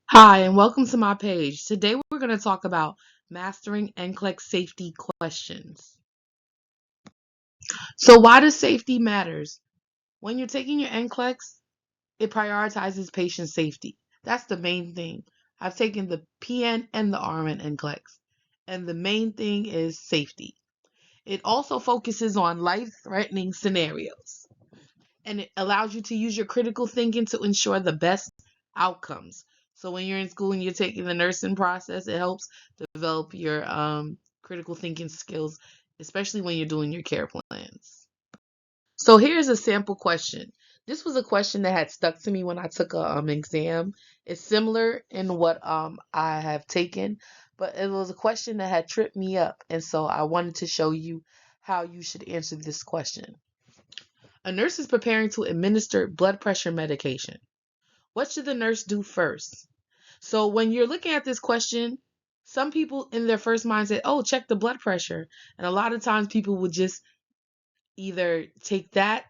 Hi, and welcome to my page. Today we're going to talk about mastering NCLEX safety questions. So why does safety matters? When you're taking your NCLEX, it prioritizes patient safety. That's the main thing. I've taken the PN and the RN NCLEX, and the main thing is safety. It also focuses on life-threatening scenarios, and it allows you to use your critical thinking to ensure the best outcomes. So when you're in school and you're taking the nursing process, it helps develop your critical thinking skills, especially when you're doing your care plans. So here's a sample question. This was a question that had stuck to me when I took a exam. It's similar in what I have taken, but it was a question that had tripped me up, and so I wanted to show you how you should answer this question. A nurse is preparing to administer blood pressure medication. What should the nurse do first? So when you're looking at this question, some people in their first mind say, oh, check the blood pressure. And a lot of times people would just either take that,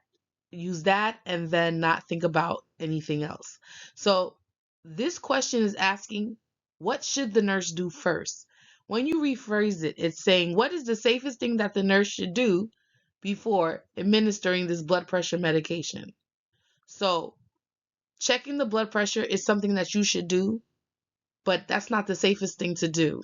use that, and then not think about anything else. So this question is asking, what should the nurse do first? When you rephrase it, it's saying, what is the safest thing that the nurse should do before administering this blood pressure medication? So checking the blood pressure is something that you should do, but that's not the safest thing to do.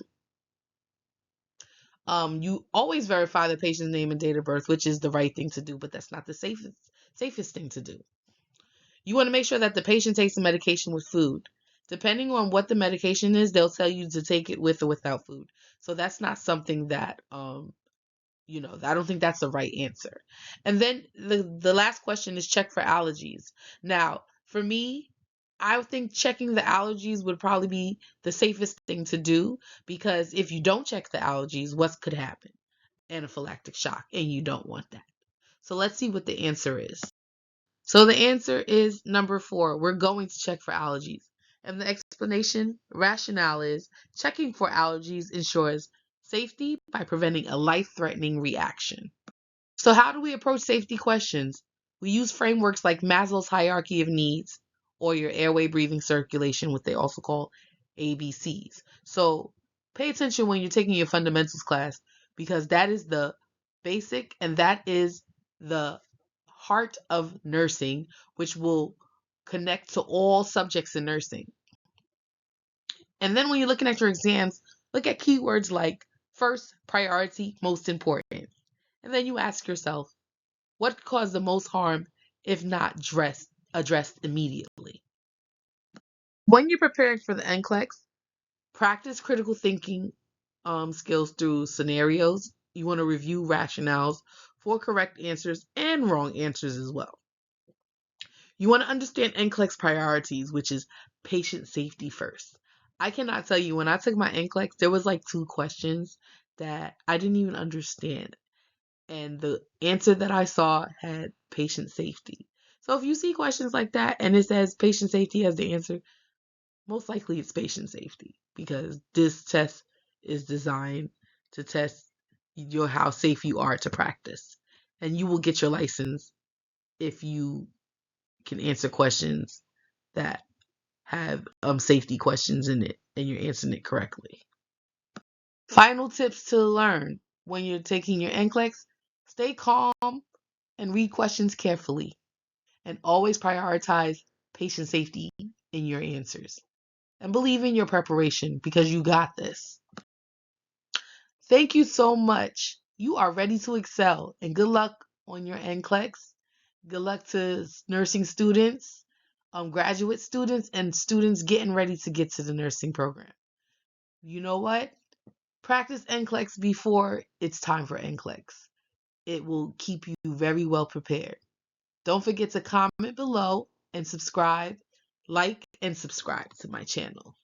You always verify the patient's name and date of birth, which is the right thing to do, but that's not the safest thing to do. You want to make sure that the patient takes the medication with food. Depending on what the medication is, they'll tell you to take it with or without food. So that's not something that I don't think that's the right answer. And then the last question is check for allergies. Now, for me, I think checking the allergies would probably be the safest thing to do, because if you don't check the allergies, what could happen? Anaphylactic shock, and you don't want that. So let's see what the answer is. So the answer is number 4. We're going to check for allergies. And the explanation rationale is checking for allergies ensures safety by preventing a life-threatening reaction. So how do we approach safety questions? We use frameworks like Maslow's hierarchy of needs, or your airway, breathing, circulation, what they also call ABCs. So pay attention when you're taking your fundamentals class, because that is the basic and that is the heart of nursing, which will connect to all subjects in nursing. And then when you're looking at your exams, look at keywords like first, priority, most important. And then you ask yourself, what could cause the most harm if not addressed immediately? When you're preparing for the NCLEX, practice critical thinking skills through scenarios. You want to review rationales for correct answers and wrong answers as well. You want to understand NCLEX priorities, which is patient safety first. I cannot tell you, when I took my NCLEX, there was like 2 questions that I didn't even understand. And the answer that I saw had patient safety. So if you see questions like that and it says patient safety as the answer, most likely it's patient safety, because this test is designed to test how safe you are to practice. And you will get your license if you can answer questions that have safety questions in it and you're answering it correctly. Final tips to learn when you're taking your NCLEX: stay calm and read questions carefully, and always prioritize patient safety in your answers. And believe in your preparation, because you got this. Thank you so much. You are ready to excel, and good luck on your NCLEX. Good luck to nursing students, graduate students, and students getting ready to get to the nursing program. You know what? Practice NCLEX before it's time for NCLEX. It will keep you very well prepared. Don't forget to comment below and subscribe, like, and subscribe to my channel.